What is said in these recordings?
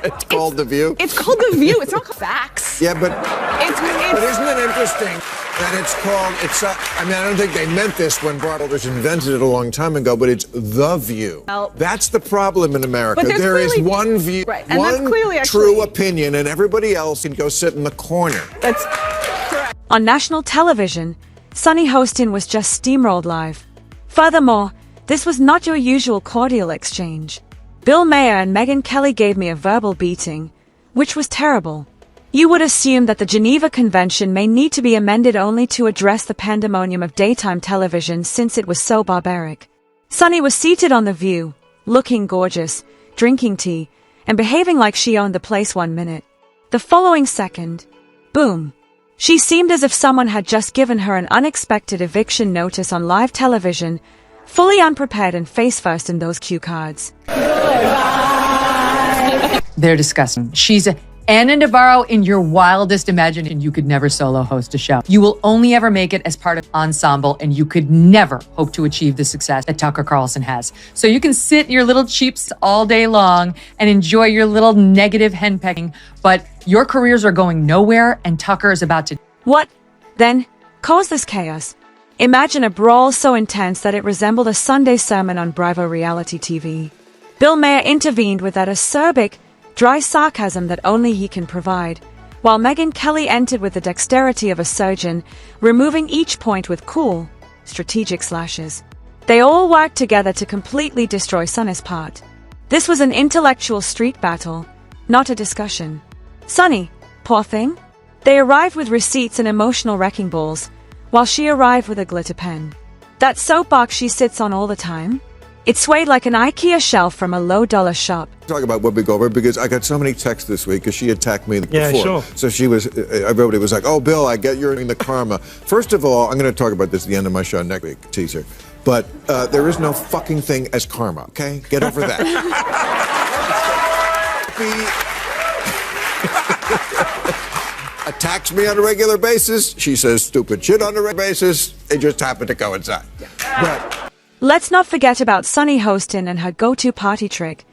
It's called The View? It's called The View. It's not called Facts. Yeah, but It's isn't it interesting that it's called, I mean, I don't think they meant this when broadcasters invented it a long time ago, but it's The View. Well, that's the problem in America. But There is one view, right, and one that's clearly true opinion, and everybody else can go sit in the corner. That's correct. On national television, Sunny Hostin was just steamrolled live. Furthermore, this was not your usual cordial exchange. Bill Maher and Megyn Kelly gave me a verbal beating, which was terrible. You would assume that the Geneva Convention may need to be amended only to address the pandemonium of daytime television since it was so barbaric. Sunny was seated on The View, looking gorgeous, drinking tea, and behaving like she owned the place 1 minute. The following second, boom. She seemed as if someone had just given her an unexpected eviction notice on live television, fully unprepared and face-first in those cue cards. They're disgusting. She's Anna Navarro in your wildest imagination. You could never solo host a show. You will only ever make it as part of an ensemble, and you could never hope to achieve the success that Tucker Carlson has. So you can sit in your little cheaps all day long and enjoy your little negative henpecking, but your careers are going nowhere, and Tucker is about to... What, then, caused this chaos? Imagine a brawl so intense that it resembled a Sunday sermon on Bravo reality TV. Bill Maher intervened with that acerbic, dry sarcasm that only he can provide, while Megyn Kelly entered with the dexterity of a surgeon, removing each point with cool, strategic slashes. They all worked together to completely destroy Sunny's part. This was an intellectual street battle, not a discussion. Sunny, poor thing? They arrived with receipts and emotional wrecking balls, while she arrived with a glitter pen. That soapbox she sits on all the time? It swayed like an IKEA shelf from a low-dollar shop. Talk about Whoopi Goldberg, because I got so many texts this week because she attacked me before. Yeah, sure. So she was, everybody was like, oh, Bill, I get you're in the karma. First of all, I'm going to talk about this at the end of my show next week, teaser. But there is no fucking thing as karma, okay? Get over that. Attacks me on a regular basis. She says stupid shit on a regular basis. They just happen to coincide. But let's not forget about Sunny Hostin and her go-to party trick,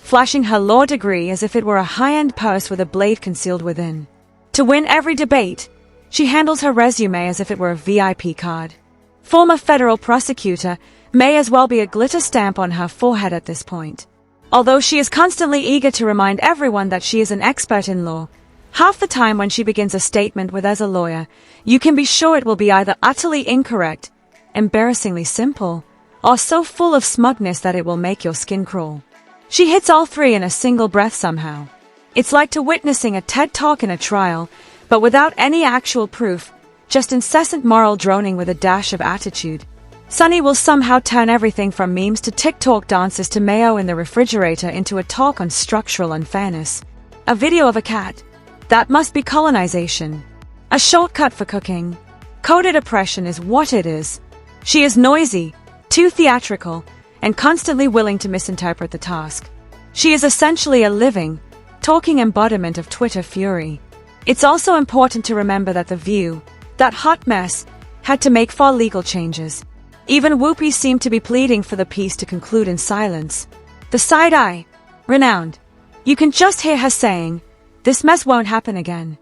flashing her law degree as if it were a high-end purse with a blade concealed within. To win every debate, she handles her resume as if it were a VIP card. Former federal prosecutor may as well be a glitter stamp on her forehead at this point. Although she is constantly eager to remind everyone that she is an expert in law, half the time when she begins a statement with "as a lawyer," you can be sure it will be either utterly incorrect, embarrassingly simple, or so full of smugness that it will make your skin crawl. She hits all three in a single breath somehow. It's like to witnessing a TED Talk in a trial, but without any actual proof, just incessant moral droning with a dash of attitude. Sunny will somehow turn everything from memes to TikTok dances to mayo in the refrigerator into a talk on structural unfairness. A video of a cat. That must be colonization. A shortcut for cooking. Coded oppression is what it is. She is noisy, too theatrical, and constantly willing to misinterpret the task. She is essentially a living, talking embodiment of Twitter fury. It's also important to remember that The View, that hot mess, had to make 4 legal changes. Even Whoopi seemed to be pleading for the piece to conclude in silence. The side-eye, renowned. You can just hear her saying, "This mess won't happen again."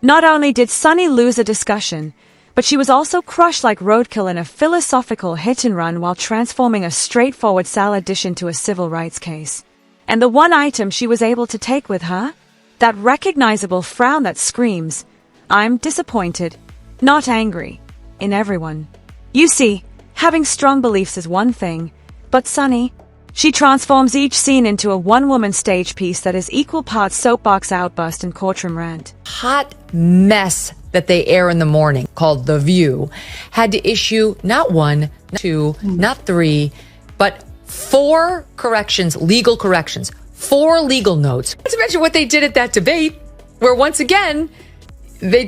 Not only did Sunny lose a discussion, but she was also crushed like roadkill in a philosophical hit-and-run while transforming a straightforward salad dish into a civil rights case. And the one item she was able to take with her? That recognizable frown that screams, "I'm disappointed, not angry," in everyone. You see, having strong beliefs is one thing, but Sunny, she transforms each scene into a one-woman stage piece that is equal parts soapbox outburst and courtroom rant. Hot mess that they air in the morning, called The View, had to issue not 1, not 2, not 3, but 4 corrections, legal corrections, 4 legal notes. Not to mention what they did at that debate, where once again, they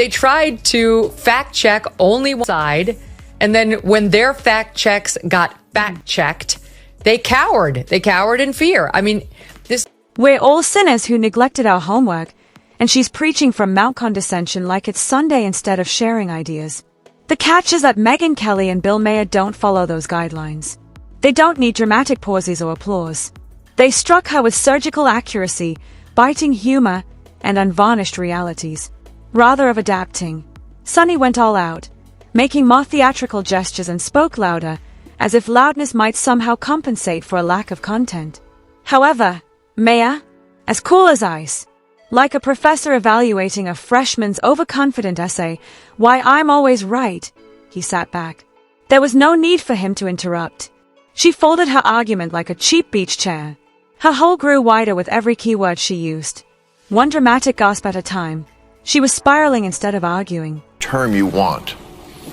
tried to fact-check only one side, and then when their fact-checks got fact-checked, they cowered. They cowered in fear. I mean, this... We're all sinners who neglected our homework, and she's preaching from Mount Condescension like it's Sunday instead of sharing ideas. The catch is that Megyn Kelly and Bill Maher don't follow those guidelines. They don't need dramatic pauses or applause. They struck her with surgical accuracy, biting humor and unvarnished realities. Rather of adapting, Sunny went all out, making more theatrical gestures and spoke louder, as if loudness might somehow compensate for a lack of content. However, Maher, as cool as ice, like a professor evaluating a freshman's overconfident essay, "Why I'm always right," he sat back. There was no need for him to interrupt. She folded her argument like a cheap beach chair. Her hole grew wider with every keyword she used. One dramatic gasp at a time. She was spiraling instead of arguing. Term you want.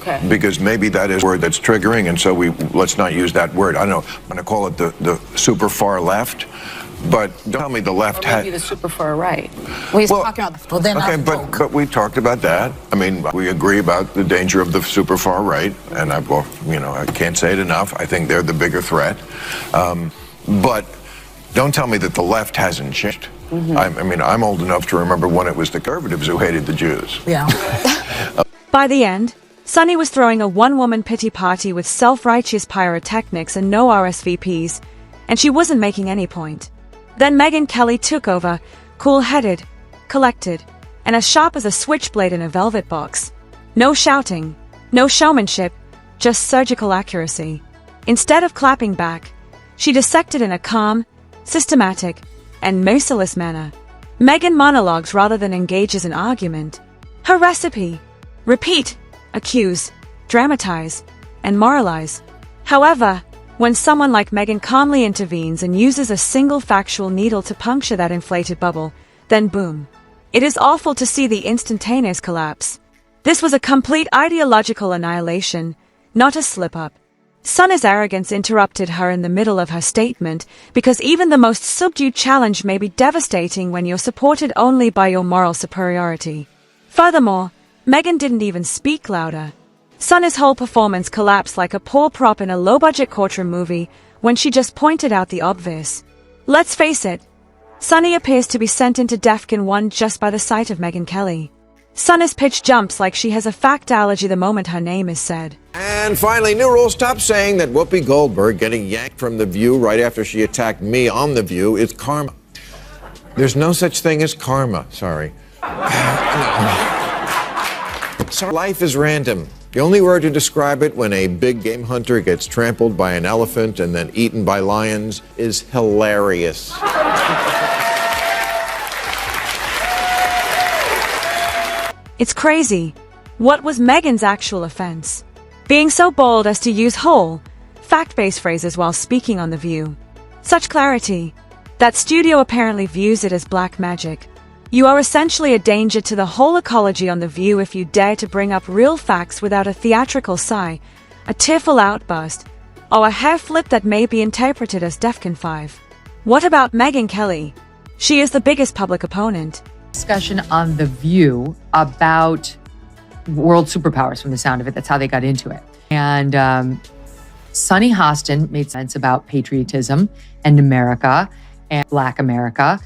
Okay. Because maybe that is a word that's triggering, and so let's not use that word. I don't know, I'm going to call it the super far left, but don't tell me the left Or maybe the super far right. Well, he's talking about the okay, but we talked about that. I mean, we agree about the danger of the super far right, and I can't say it enough. I think they're the bigger threat. But don't tell me that the left hasn't changed. Mm-hmm. I'm old enough to remember when it was the conservatives who hated the Jews. Yeah. By the end, Sunny was throwing a one-woman pity party with self-righteous pyrotechnics and no RSVPs, and she wasn't making any point. Then Megyn Kelly took over, cool-headed, collected, and as sharp as a switchblade in a velvet box. No shouting, no showmanship, just surgical accuracy. Instead of clapping back, she dissected in a calm, systematic, and merciless manner. Megyn monologues rather than engages in argument. Her recipe: repeat, accuse, dramatize, and moralize. However, when someone like Megyn calmly intervenes and uses a single factual needle to puncture that inflated bubble, then boom. It is awful to see the instantaneous collapse. This was a complete ideological annihilation, not a slip-up. Sunny's arrogance interrupted her in the middle of her statement, because even the most subdued challenge may be devastating when you're supported only by your moral superiority. Furthermore, Megyn didn't even speak louder. Sunny's whole performance collapsed like a poor prop in a low-budget courtroom movie when she just pointed out the obvious. Let's face it, Sunny appears to be sent into Defcon 1 just by the sight of Megyn Kelly. Sunny's pitch jumps like she has a fact allergy the moment her name is said. And finally, new rule, stop saying that Whoopi Goldberg getting yanked from The View right after she attacked me on The View is karma. There's no such thing as karma, sorry. So life is random. The only word to describe it when a big game hunter gets trampled by an elephant and then eaten by lions is hilarious. It's crazy. What was Megyn's actual offense? Being so bold as to use whole, fact-based phrases while speaking on The View. Such clarity. That studio apparently views it as black magic. You are essentially a danger to the whole ecology on The View if you dare to bring up real facts without a theatrical sigh, a tearful outburst, or a hair flip that may be interpreted as Defcon 5. What about Megyn Kelly? She is the biggest public opponent. Discussion on The View about world superpowers from the sound of it. That's how they got into it. And Sunny Hostin made sense about patriotism and America and Black America.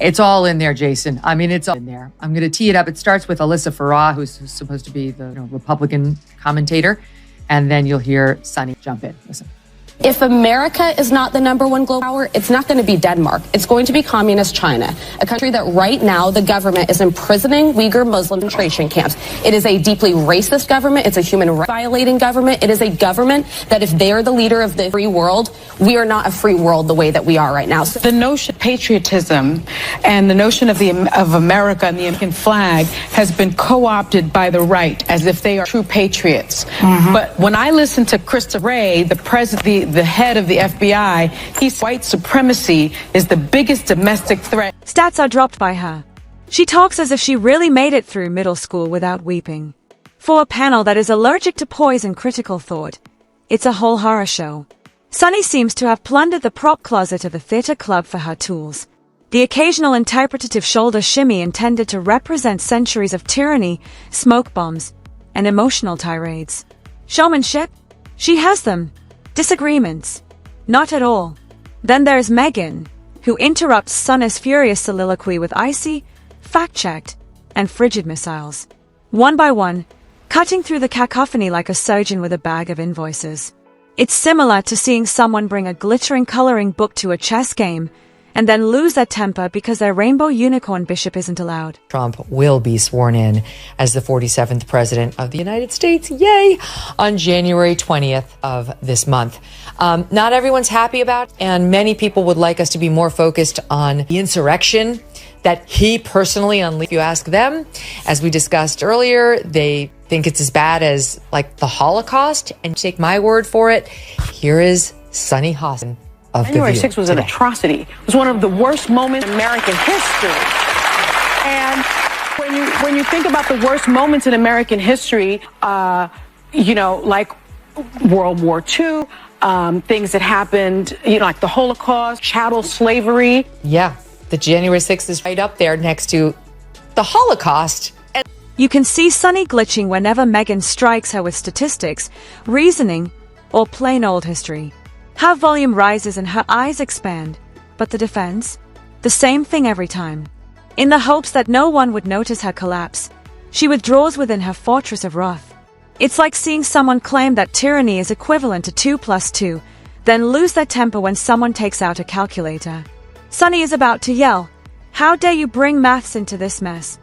It's all in there, Jason. I mean, it's all in there. I'm going to tee it up. It starts with Alyssa Farah, who's supposed to be the Republican commentator. And then you'll hear Sunny jump in. Listen. If America is not the number one global power, it's not going to be Denmark. It's going to be communist China, a country that right now the government is imprisoning Uyghur Muslim concentration camps. It is a deeply racist government. It's a human rights violating government. It is a government that if they are the leader of the free world, we are not a free world the way that we are right now. So the notion of patriotism and the notion of America and the American flag has been co-opted by the right as if they are true patriots. Mm-hmm. But when I listen to Christopher Wray, the head of the FBI, he says white supremacy is the biggest domestic threat. Stats are dropped by her. She talks as if she really made it through middle school without weeping. For a panel that is allergic to poise and critical thought, it's a whole horror show. Sunny seems to have plundered the prop closet of a theater club for her tools. The occasional interpretative shoulder shimmy intended to represent centuries of tyranny, smoke bombs, and emotional tirades. Showmanship? She has them. Disagreements? Not at all. Then there's Megyn, who interrupts Sunny's furious soliloquy with icy, fact-checked, and frigid missiles. One by one, cutting through the cacophony like a surgeon with a bag of invoices. It's similar to seeing someone bring a glittering coloring book to a chess game and then lose their temper because their rainbow unicorn bishop isn't allowed. Trump will be sworn in as the 47th president of the United States, yay, on January 20th of this month. Not everyone's happy about it, and many people would like us to be more focused on the insurrection that he personally unleashed. If you ask them, as we discussed earlier, they think it's as bad as like the Holocaust, and take my word for it, here is Sunny Hostin. January 6th was an atrocity. It was one of the worst moments in American history. And when you think about the worst moments in American history, like World War II, things that happened, like the Holocaust, chattel slavery. Yeah, the January 6th is right up there next to the Holocaust. You can see Sunny glitching whenever Megyn strikes her with statistics, reasoning, or plain old history. Her volume rises and her eyes expand, but the defense? The same thing every time. In the hopes that no one would notice her collapse, she withdraws within her fortress of wrath. It's like seeing someone claim that tyranny is equivalent to 2 + 2, then lose their temper when someone takes out a calculator. Sunny is about to yell, "How dare you bring maths into this mess?"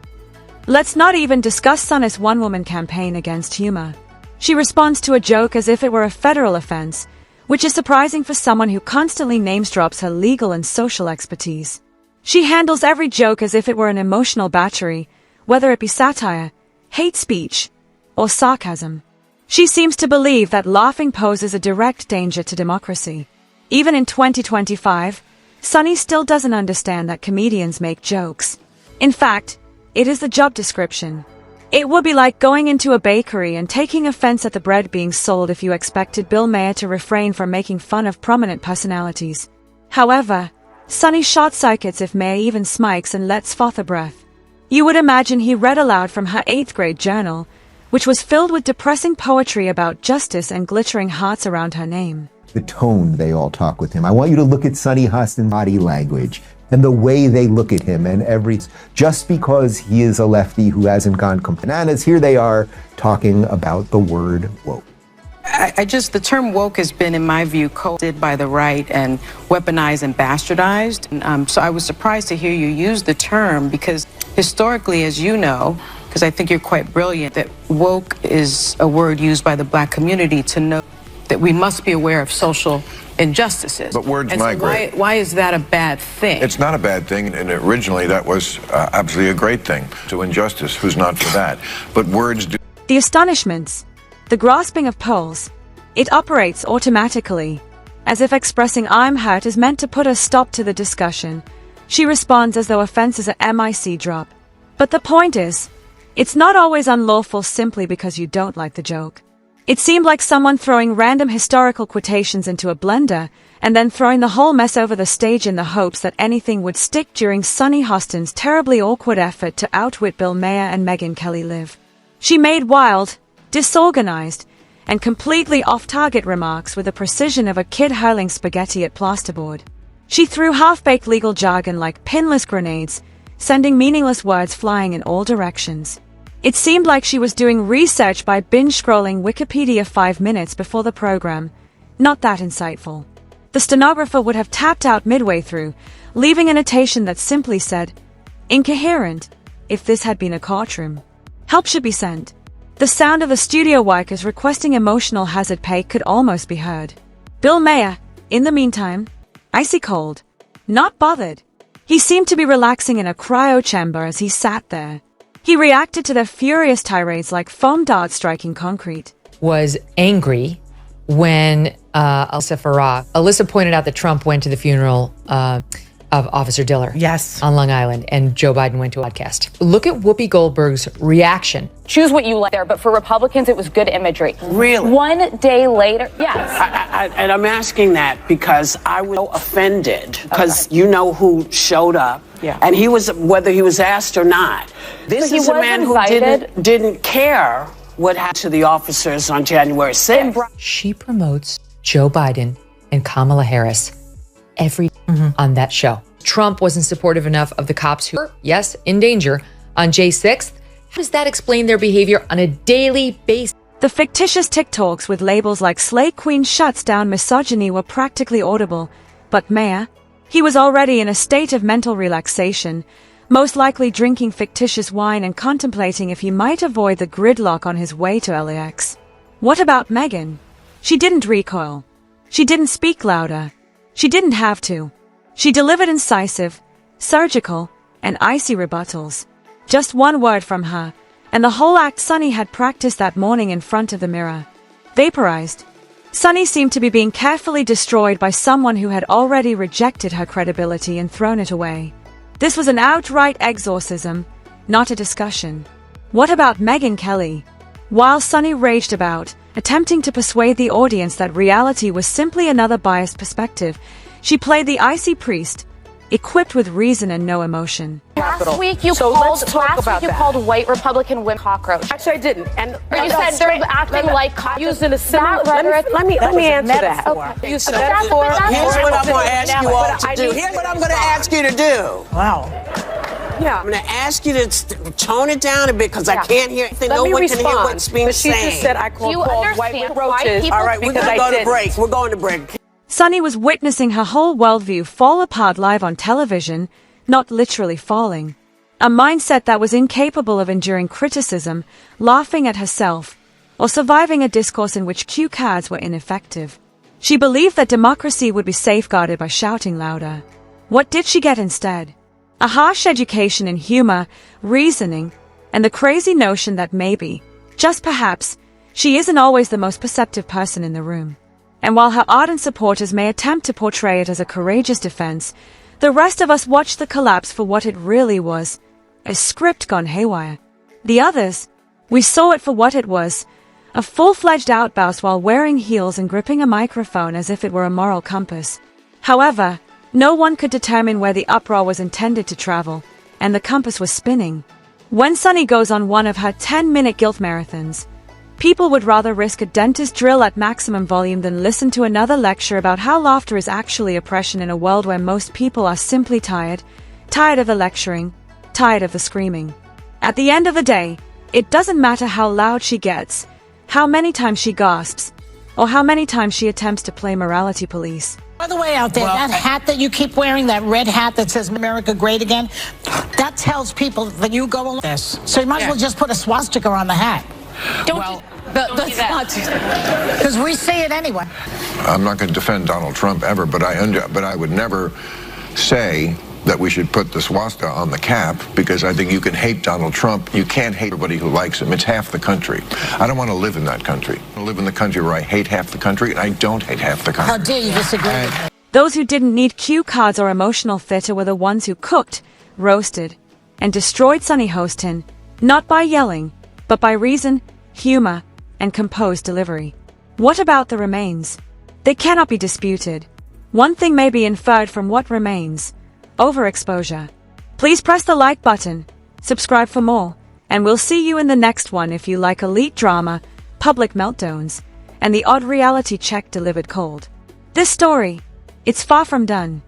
Let's not even discuss Sunny's one-woman campaign against humor. She responds to a joke as if it were a federal offense, which is surprising for someone who constantly name-drops her legal and social expertise. She handles every joke as if it were an emotional battery, whether it be satire, hate speech, or sarcasm. She seems to believe that laughing poses a direct danger to democracy. Even in 2025, Sunny still doesn't understand that comedians make jokes. In fact, it is the job description. It would be like going into a bakery and taking offense at the bread being sold if you expected Bill Maher to refrain from making fun of prominent personalities. However, Sunny short-circuits if Maher even smikes and lets forth a breath. You would imagine he read aloud from her 8th grade journal, which was filled with depressing poetry about justice and glittering hearts around her name. The tone they all talk with him. I want you to look at Sunny Hostin's body language and the way they look at him, and just because he is a lefty who hasn't gone bananas, here they are talking about the word woke. The term woke has been, in my view, co-opted by the right and weaponized and bastardized. So I was surprised to hear you use the term because historically, as you know, because I think you're quite brilliant, that woke is a word used by the Black community to know that we must be aware of social injustices. But words and migrate. So why is that a bad thing? It's not a bad thing, and originally that was absolutely a great thing. To injustice, who's not for that? But words do. The astonishments, the grasping of poles, it operates automatically, as if expressing "I'm hurt" is meant to put a stop to the discussion. She responds as though offense is a mic drop. But the point is, it's not always unlawful simply because you don't like the joke. It seemed like someone throwing random historical quotations into a blender and then throwing the whole mess over the stage in the hopes that anything would stick during Sunny Hostin's terribly awkward effort to outwit Bill Maher and Megyn Kelly Live. She made wild, disorganized, and completely off-target remarks with the precision of a kid hurling spaghetti at plasterboard. She threw half-baked legal jargon like pinless grenades, sending meaningless words flying in all directions. It seemed like she was doing research by binge-scrolling Wikipedia 5 minutes before the program. Not that insightful. The stenographer would have tapped out midway through, leaving a notation that simply said, "Incoherent," if this had been a courtroom. Help should be sent. The sound of the studio workers requesting emotional hazard pay could almost be heard. Bill Maher, in the meantime, icy cold, not bothered. He seemed to be relaxing in a cryo chamber as he sat there. He reacted to their furious tirades like foam darts striking concrete. Was angry when Alyssa pointed out that Trump went to the funeral of Officer Diller. Yes. On Long Island, and Joe Biden went to a podcast. Look at Whoopi Goldberg's reaction. Choose what you like there, but for Republicans, it was good imagery. Really? 1 day later, yes. And I'm asking that because I was so offended because you know who showed up. Yeah. And he was, whether he was asked or not. This So he is a was man who invited. didn't care what happened to the officers on January 6th. She promotes Joe Biden and Kamala Harris every on that show. Trump wasn't supportive enough of the cops who were, yes, in danger on J6th. How does that explain their behavior on a daily basis? The fictitious TikToks with labels like Slay Queen shuts down misogyny were practically audible, but Maher? He was already in a state of mental relaxation, most likely drinking fictitious wine and contemplating if he might avoid the gridlock on his way to LAX. What about Megyn? She didn't recoil. She didn't speak louder. She didn't have to. She delivered incisive, surgical, and icy rebuttals. Just one word from her, and the whole act Sunny had practiced that morning in front of the mirror. Vaporized. Sunny seemed to be being carefully destroyed by someone who had already rejected her credibility and thrown it away. This was an outright exorcism, not a discussion. What about Megyn Kelly? While Sunny raged about, attempting to persuade the audience that reality was simply another biased perspective, she played the icy priest, equipped with reason and no emotion. Last week you called white Republican women cockroach. Actually, I didn't. And you said they're acting like cockroaches. Used in a similar. Let me answer that. Okay. You said that before. Here's what I'm going to ask you all to do. Here's what I'm going to ask you to do. Wow. Yeah, I'm going to ask you to tone it down a bit because I can't hear anything. No one can hear what's being said. She just said I called white roaches. All right, we're going to go to break. We're going to break. Sunny was witnessing her whole worldview fall apart live on television, not literally falling. A mindset that was incapable of enduring criticism, laughing at herself, or surviving a discourse in which cue cards were ineffective. She believed that democracy would be safeguarded by shouting louder. What did she get instead? A harsh education in humor, reasoning, and the crazy notion that maybe, just perhaps, she isn't always the most perceptive person in the room. And while her ardent supporters may attempt to portray it as a courageous defense, the rest of us watched the collapse for what it really was, a script gone haywire. The others, we saw it for what it was, a full-fledged outburst while wearing heels and gripping a microphone as if it were a moral compass. However, no one could determine where the uproar was intended to travel, and the compass was spinning. When Sunny goes on one of her 10-minute guilt marathons, people would rather risk a dentist drill at maximum volume than listen to another lecture about how laughter is actually oppression in a world where most people are simply tired of the lecturing, tired of the screaming. At the end of the day, it doesn't matter how loud she gets, how many times she gasps, or how many times she attempts to play morality police. By the way, out there, that hat that you keep wearing, that red hat that says America Great Again, that tells people that you go along with this. So you might as well just put a swastika on the hat. Don't do that. Because we see it anyway. I'm not going to defend Donald Trump ever, but I would never say that we should put the swastika on the cap, because I think you can hate Donald Trump. You can't hate everybody who likes him. It's half the country. I don't want to live in that country. I want to live in the country where I hate half the country, and I don't hate half the country. How dare you disagree? Those who didn't need cue cards or emotional theater were the ones who cooked, roasted, and destroyed Sunny Hostin, not by yelling, but by reason, humor, and composed delivery. What about the remains? They cannot be disputed. One thing may be inferred from what remains: overexposure. Please press the like button, subscribe for more, and we'll see you in the next one if you like elite drama, public meltdowns, and the odd reality check delivered cold. This story, it's far from done.